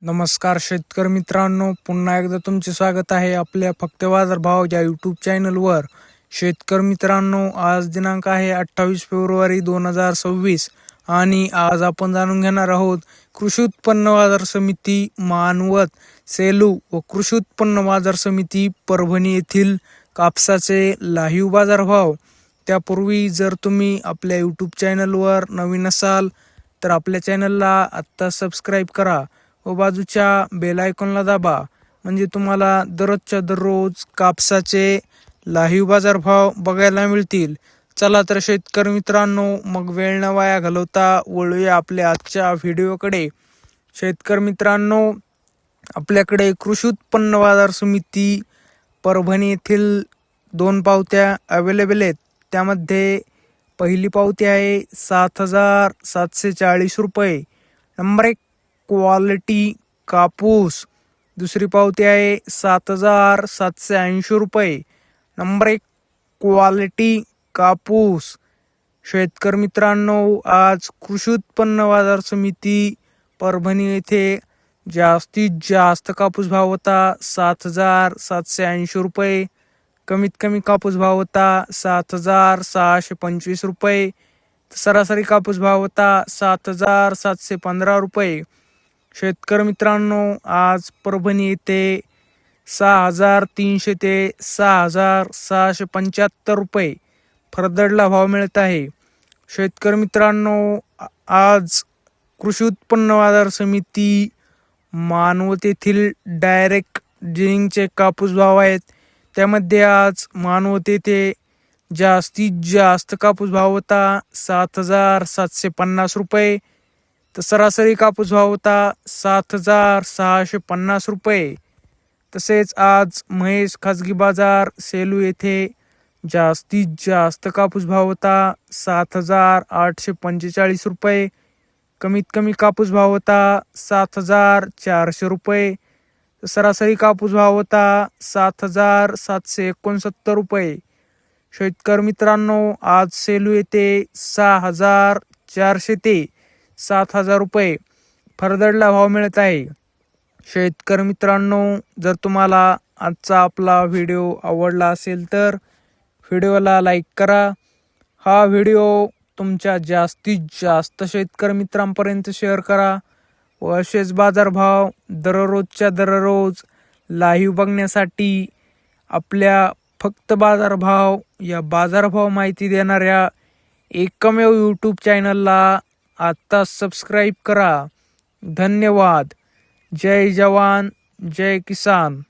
नमस्कार शेतकरी मित्रांनो, पुन्हा एकदा तुमचे स्वागत आहे आपल्या फक्त बाजार भाव या यूट्यूब चॅनलवर. शेतकरी मित्रांनो, आज दिनांक आहे 28 फेब्रुवारी 2026 आणि आज आपण जाणून घेणार आहोत कृषी उत्पन्न बाजार समिती मानवत, सेलू व कृषी उत्पन्न बाजार समिती परभणी येथील कापसाचे लाईव्ह बाजार भाव. त्यापूर्वी जर तुम्ही आपल्या यूट्यूब चॅनलवर नवीन असाल तर आपल्या चॅनलला आत्ता सबस्क्राईब करा व बाजूच्या बेल आयकॉनला दाबा, म्हणजे तुम्हाला दररोजच्या दररोज कापसाचे लाईव्ह बाजार भाव बघायला मिळतील. चला तर शेतकरी मित्रांनो, मग वेळ न वाया घालवता वळूया आपल्या आजच्या व्हिडिओकडे. शेतकरी मित्रांनो, आपल्याकडे कृषी उत्पन्न बाजार समिती परभणी येथील 2 पावत्या अवेलेबल आहेत. त्यामध्ये पहिली पावती आहे 7,740 रुपये. नंबर 1 क्वालिटी कापूस. दुसरी पावती आहे 7,780 रुपये. नंबर 1 क्वालिटी कापूस. शेतकरी मित्रांनो, आज कृषी उत्पन्न बाजार समिती परभणी येथे जास्तीत जास्त कापूस भाव होता 7,780 रुपये. कमीत कमी कापूस भाव होता 7,625 रुपये. सरासरी कापूस भाव होता 7,715 रुपये. शेतकरी मित्रांनो, आज परभणी येथे 6,300 ते 6,675 रुपये फरदडला भाव मिळत आहे. शेतकरी मित्रांनो, आज कृषी उत्पन्न बाजार समिती मानवत येथील डायरेक्ट जिनिंगचे कापूस भाव आहेत. त्यामध्ये आज मानवत येथे जास्तीत जास्त कापूस भाव होता 7,750 रुपये. तर सरासरी कापूस भाव होता 7,650 रुपये. तसेच आज महेश खाजगी बाजार सेलू येथे जास्तीत जास्त कापूस भाव होता 7,845 रुपये. कमीत कमी कापूस भाव होता 7,400 रुपये. सरासरी कापूस भाव होता 7,769 रुपये. शेतकरी मित्रांनो, आज सेलू येथे 6,400 ते 7,000 रुपये फरदडला भाव मिळत आहे. शेतकरी मित्रांनो, जर तुम्हाला आजचा आपला व्हिडिओ आवडला असेल तर व्हिडिओला लाईक करा. हा व्हिडिओ तुमच्या जास्तीत जास्त शेतकरी मित्रांपर्यंत शेअर करा व असेच बाजारभाव दररोजच्या दररोज लाईव्ह बघण्यासाठी आपल्या फक्त बाजारभाव या बाजारभाव माहिती देणाऱ्या एकमेव यूट्यूब चॅनलला आत्ता सबस्क्राईब करा. धन्यवाद. जय जवान, जय किसान.